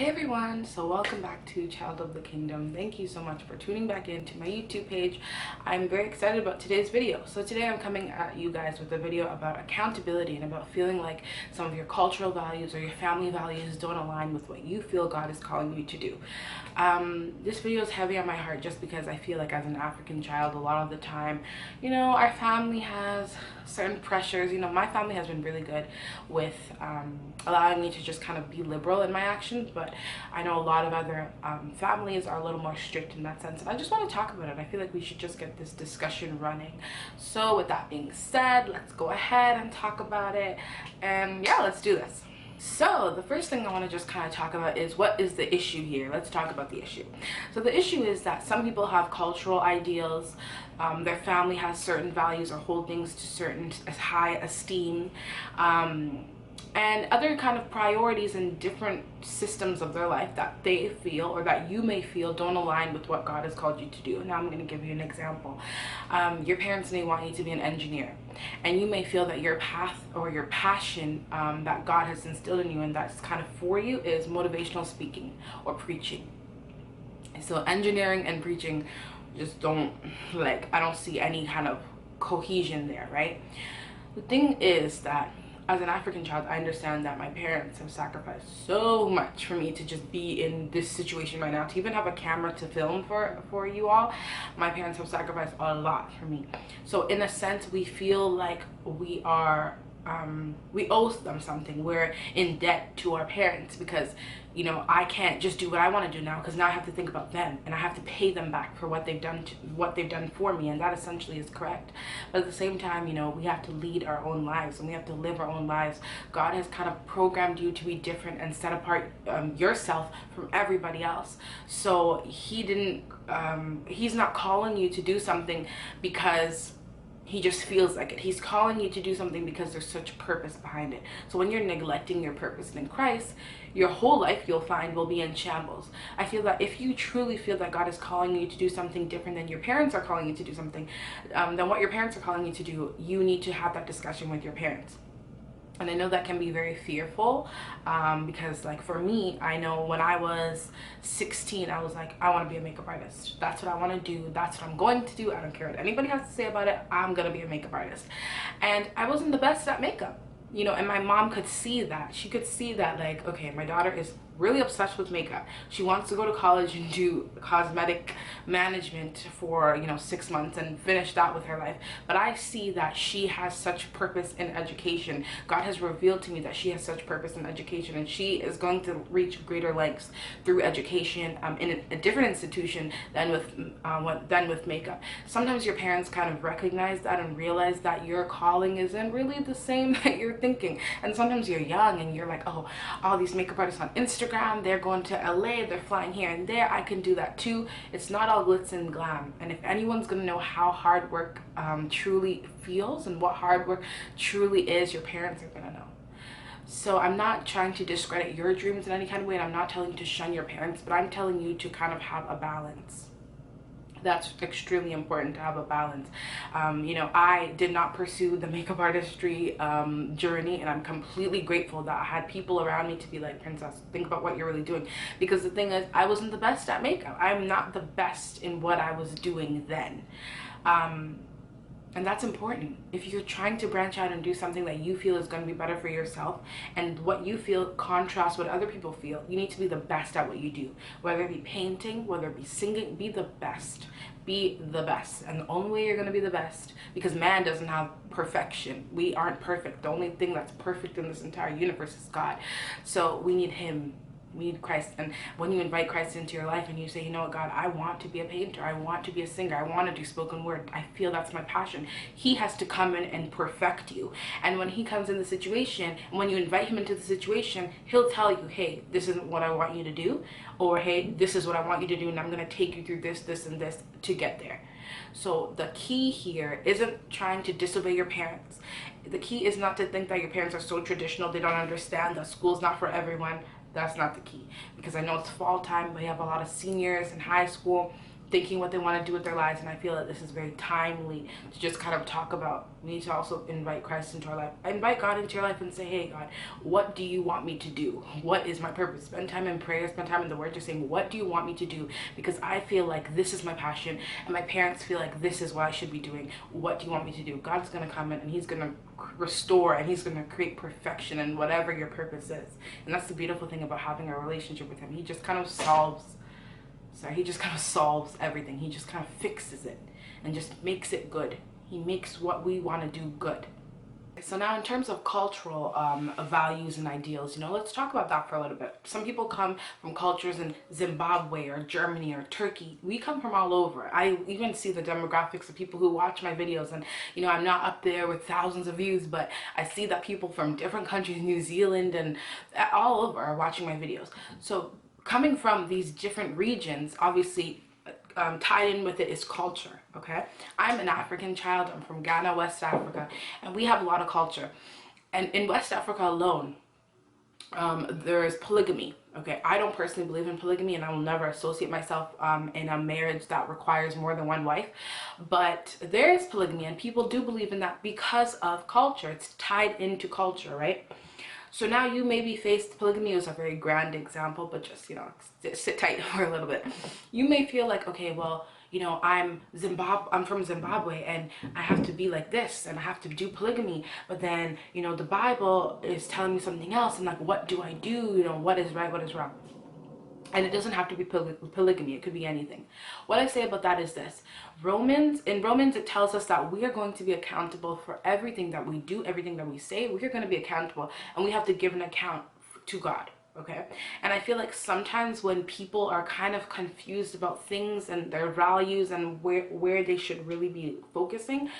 Hey everyone, so welcome back to Child of the Kingdom. Thank you so much for tuning back into my YouTube page. I'm very excited about today's video. So today I'm coming at you guys with a video about accountability and about feeling like some of your cultural values or your family values don't align with what you feel God is calling you to do. This video is heavy on my heart just because I feel like as an African child, a lot of the time, our family has certain pressures. My family has been really good with allowing me to just kind of be liberal in my actions, but I know a lot of other families are a little more strict in that sense, and I just want to talk about it. I feel like we should just get this discussion running. So with that being said, let's go ahead and talk about it, and yeah, let's do this. So the first thing I want to just kind of talk about is what is the issue here. Let's talk about the issue. So the issue is that some people have cultural ideals, their family has certain values or hold things to certain high esteem, and other kind of priorities and different systems of their life that they feel or that you may feel don't align with what God has called you to do. Now I'm going to give you an example. Your parents may want you to be an engineer, and you may feel that your path or your passion that God has instilled in you and that's kind of for you is motivational speaking or preaching. So engineering and preaching just don't, I don't see any kind of cohesion there, right? The thing is that as an African child, I understand that my parents have sacrificed so much for me to just be in this situation right now, to even have a camera to film for you all. My parents have sacrificed a lot for me. So in a sense, we feel like we are we owe them something. We're in debt to our parents because I can't just do what I want to do now, because now I have to think about them and I have to pay them back for what they've done for me, and that essentially is correct. But at the same time, we have to lead our own lives and we have to live our own lives. God has kind of programmed you to be different and set apart yourself from everybody else. So he's not calling you to do something because he just feels like it. He's calling you to do something because there's such purpose behind it. So when you're neglecting your purpose in Christ, your whole life, you'll find, will be in shambles. I feel that if you truly feel that God is calling you to do something different than your parents are calling you to do something, than what your parents are calling you to do, you need to have that discussion with your parents. And I know that can be very fearful, because for me, I know when I was 16, I was like, I want to be a makeup artist. That's what I want to do. That's what I'm going to do. I don't care what anybody has to say about it. I'm going to be a makeup artist. And I wasn't the best at makeup, and my mom could see that. She could see that, okay, my daughter is really obsessed with makeup. She wants to go to college and do cosmetic management for 6 months and finish that with her life. But I see that she has such purpose in education. God has revealed to me that she has such purpose in education, and she is going to reach greater lengths through education in a different institution than with makeup. Sometimes your parents kind of recognize that and realize that your calling isn't really the same that you're thinking. And sometimes you're young and you're like, oh, all these makeup artists on Instagram, they're going to LA, they're flying here and there, I can do that too. It's not all glitz and glam. And if anyone's gonna know how hard work truly feels and what hard work truly is, your parents are gonna know. So I'm not trying to discredit your dreams in any kind of way, and I'm not telling you to shun your parents, but I'm telling you to kind of have a balance. That's extremely important, to have a balance. I did not pursue the makeup artistry journey, and I'm completely grateful that I had people around me to be like, Princess, think about what you're really doing. Because the thing is, I wasn't the best at makeup. I'm not the best in what I was doing then. And that's important. If you're trying to branch out and do something that you feel is going to be better for yourself, and what you feel contrasts what other people feel, you need to be the best at what you do. Whether it be painting, whether it be singing, be the best. Be the best. And the only way you're going to be the best, because man doesn't have perfection. We aren't perfect. The only thing that's perfect in this entire universe is God. So we need him. We need Christ. And when you invite Christ into your life and you say, you know what, God, I want to be a painter, I want to be a singer, I want to do spoken word, I feel that's my passion, he has to come in and perfect you. And when he comes in the situation, and when you invite him into the situation, he'll tell you, hey, this isn't what I want you to do, or hey, this is what I want you to do, and I'm going to take you through this, this, and this to get there. So the key here isn't trying to disobey your parents. The key is not to think that your parents are so traditional, they don't understand that school's not for everyone. That's not the key, because I know it's fall time. We have a lot of seniors in high school. thinking what they want to do with their lives. And I feel that this is very timely to just kind of talk about, we need to also invite Christ into our life. Invite God into your life and say, hey God, what do you want me to do? What is my purpose? Spend time in prayer, spend time in the word, just saying, what do you want me to do? Because I feel like this is my passion, and my parents feel like this is what I should be doing. What do you want me to do? God's going to come in and he's going to restore, and he's going to create perfection in whatever your purpose is. And that's the beautiful thing about having a relationship with him. He just kind of solves everything. He just kind of fixes it and just makes it good. He makes what we want to do good. So now in terms of cultural values and ideals, let's talk about that for a little bit. Some people come from cultures in Zimbabwe or Germany or Turkey. We come from all over. I even see the demographics of people who watch my videos, and I'm not up there with thousands of views, but I see that people from different countries, New Zealand and all over, are watching my videos. So coming from these different regions, obviously tied in with it is culture. Okay, I'm an African child. I'm from Ghana, West Africa, and we have a lot of culture. And in West Africa alone, there is polygamy. Okay, I don't personally believe in polygamy, and I will never associate myself in a marriage that requires more than one wife. But there is polygamy, and people do believe in that because of culture. It's tied into culture, right? So now you may be faced, polygamy is a very grand example, but just, sit tight for a little bit. You may feel like, okay, well, I'm from Zimbabwe, and I have to be like this, and I have to do polygamy. But then, the Bible is telling me something else, and like, what do I do? What is right, what is wrong? And it doesn't have to be polygamy. It could be anything. What I say about that is this. In Romans, it tells us that we are going to be accountable for everything that we do, everything that we say. We are going to be accountable, and we have to give an account to God. Okay? And I feel like sometimes when people are kind of confused about things and their values and where they should really be focusing,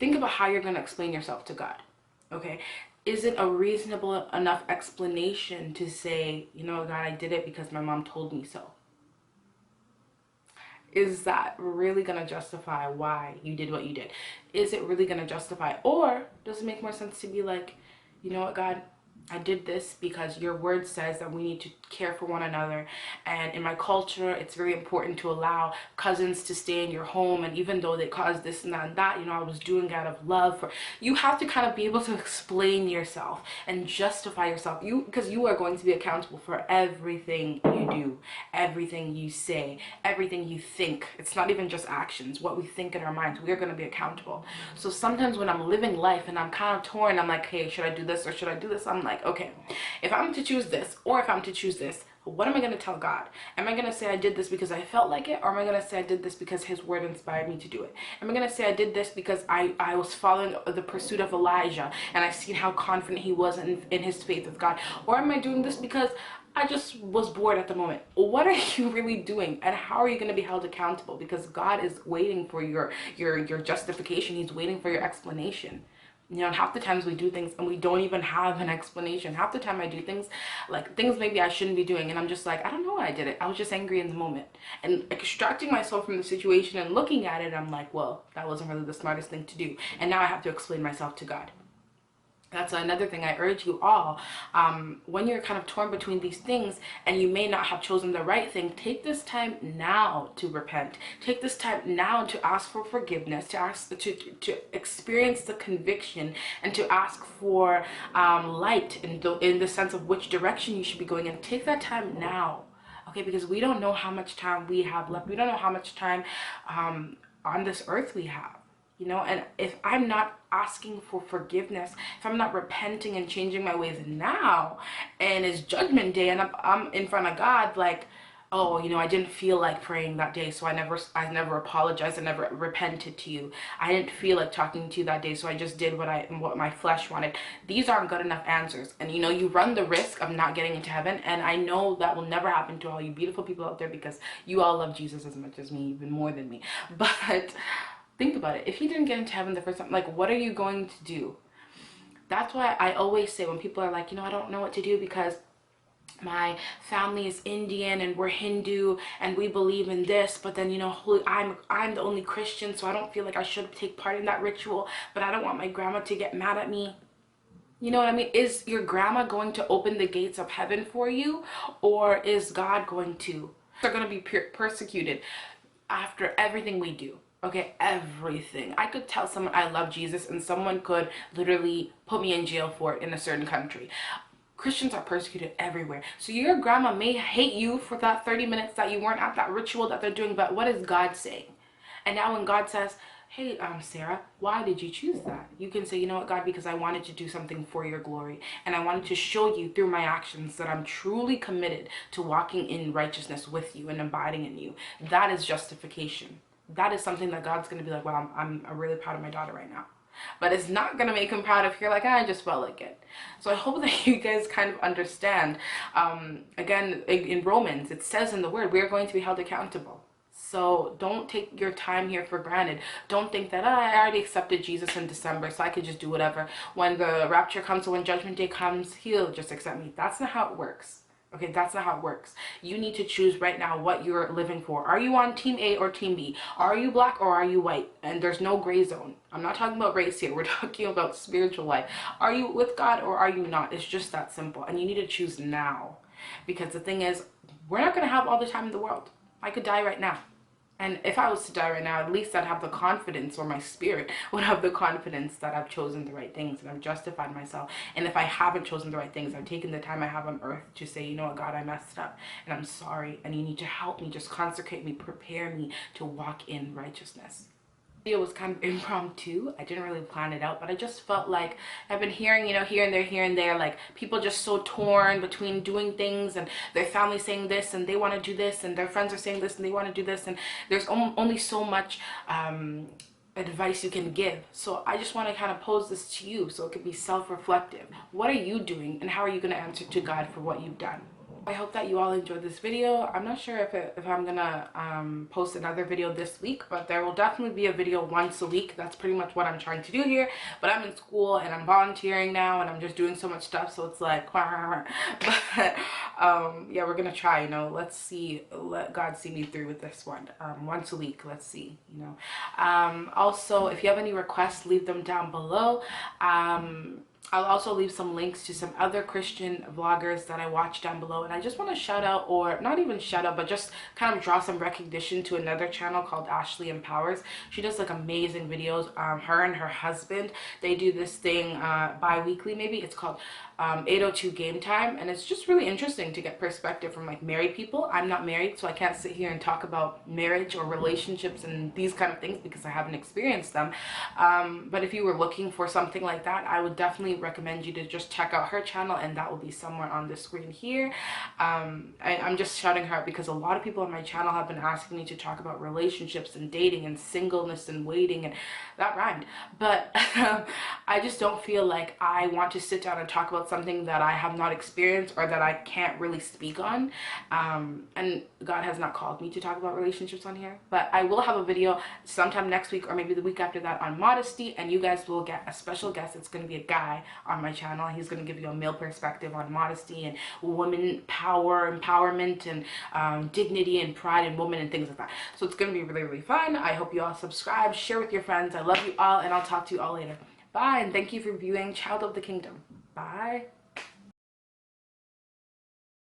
think about how you're going to explain yourself to God. Okay? Is it a reasonable enough explanation to say, God, I did it because my mom told me so? Is that really going to justify why you did what you did? Is it really going to justify? Or does it make more sense to be like, you know what, God, I did this because your word says that we need to care for one another, and in my culture it's very important to allow cousins to stay in your home, and even though they caused this and that and that, I was doing it out of love. You have to kind of be able to explain yourself and justify yourself, because you are going to be accountable for everything you do, everything you say, everything you think. It's not even just actions, what we think in our minds. We are going to be accountable. So sometimes when I'm living life and I'm kind of torn, I'm like, hey, should I do this or should I do this? I'm like, okay, if I'm to choose this or if I'm to choose this, what am I going to tell God? Am I going to say I did this because I felt like it, or am I going to say I did this because his word inspired me to do it? Am I going to say I did this because I was following the pursuit of Elijah and I seen how confident he was in his faith with God? Or am I doing this because I just was bored at the moment? What are you really doing, and how are you going to be held accountable? Because God is waiting for your justification. He's waiting for your explanation. And half the times we do things and we don't even have an explanation. Half the time I do things, like things maybe I shouldn't be doing, and I'm just like, I don't know why I did it. I was just angry in the moment. And extracting myself from the situation and looking at it, I'm like, well, that wasn't really the smartest thing to do. And now I have to explain myself to God. That's another thing I urge you all, when you're kind of torn between these things and you may not have chosen the right thing, take this time now to repent. Take this time now to ask for forgiveness, to experience the conviction, and to ask for light in the sense of which direction you should be going in. Take that time now, okay? Because we don't know how much time we have left. We don't know how much time on this earth we have. And if I'm not asking for forgiveness, if I'm not repenting and changing my ways now, and it's judgment day and I'm in front of God, like, oh, I didn't feel like praying that day, so I never apologized, I never repented to you. I didn't feel like talking to you that day, so I just did what my flesh wanted. These aren't good enough answers. And you run the risk of not getting into heaven, and I know that will never happen to all you beautiful people out there, because you all love Jesus as much as me, even more than me. But think about it. If you didn't get into heaven the first time, like, what are you going to do? That's why I always say, when people are like, I don't know what to do because my family is Indian and we're Hindu and we believe in this, but then I'm the only Christian, so I don't feel like I should take part in that ritual, but I don't want my grandma to get mad at me. You know what I mean? Is your grandma going to open the gates of heaven for you, or is God going to? They're going to be persecuted. after everything we do. Okay, everything. I could tell someone I love Jesus and someone could literally put me in jail for it in a certain country. Christians are persecuted everywhere. So your grandma may hate you for that 30 minutes that you weren't at that ritual that they're doing, but what is God saying? And now when God says, hey, Sarah, why did you choose that? You can say, you know what, God, because I wanted to do something for your glory. And I wanted to show you through my actions that I'm truly committed to walking in righteousness with you and abiding in you. That is justification. That is something that God's going to be like, wow, I'm really proud of my daughter right now. But it's not going to make him proud if you're like, I just felt like it. So I hope that you guys kind of understand. Again, in Romans, it says in the word, we are going to be held accountable. So don't take your time here for granted. Don't think that, I already accepted Jesus in December, so I could just do whatever. When the rapture comes or when judgment day comes, he'll just accept me. That's not how it works. Okay, that's not how it works. You need to choose right now what you're living for. Are you on team A or team B? Are you black or are you white? And there's no gray zone. I'm not talking about race here. We're talking about spiritual life. Are you with God or are you not? It's just that simple. And you need to choose now. Because the thing is, we're not going to have all the time in the world. I could die right now. And if I was to die right now, at least I'd have the confidence, or my spirit would have the confidence that I've chosen the right things and I've justified myself. And if I haven't chosen the right things, I've taken the time I have on earth to say, you know what, God, I messed up and I'm sorry. And you need to help me, just consecrate me, prepare me to walk in righteousness. It was kind of impromptu. I didn't really plan it out, but I just felt like I've been hearing, you know, here and there, like people just so torn between doing things and their family saying this and they want to do this and their friends are saying this and they want to do this, and there's only so much advice you can give. So I just want to kind of pose this to you so it can be self-reflective. What are you doing and how are you going to answer to God for what you've done? I hope that you all enjoyed this video. I'm not sure if I'm gonna post another video this week, but there will definitely be a video once a week. That's pretty much what I'm trying to do here. But I'm in school and I'm volunteering now and I'm just doing so much stuff, so it's like but yeah, we're gonna try, you know, let's see, let God see me through with this one. Once a week, let's see, you know. Also, if you have any requests, leave them down below. I'll also leave some links to some other Christian vloggers that I watch down below. And I just want to shout out, or not even shout out, but just kind of draw some recognition to another channel called Ashley Empowers. She does like amazing videos. Her and her husband, they do this thing bi-weekly maybe. It's called 802 Game Time. And it's just really interesting to get perspective from like married people. I'm not married, so I can't sit here and talk about marriage or relationships and these kind of things because I haven't experienced them. But if you were looking for something like that, I would definitely recommend you to just check out her channel, and that will be somewhere on the screen here. I'm just shouting her out because a lot of people on my channel have been asking me to talk about relationships and dating and singleness and waiting, and that rhymed, but I just don't feel like I want to sit down and talk about something that I have not experienced or that I can't really speak on. And God has not called me to talk about relationships on here, but I will have a video sometime next week or maybe the week after that on modesty, and you guys will get a special guest. It's going to be a guy on my channel. He's going to give you a male perspective on modesty and women power, empowerment, and dignity and pride in women and things like that. So it's going to be really, really fun. I hope you all subscribe, share with your friends. I love you all, and I'll talk to you all later. Bye, and thank you for viewing Child of the Kingdom. Bye.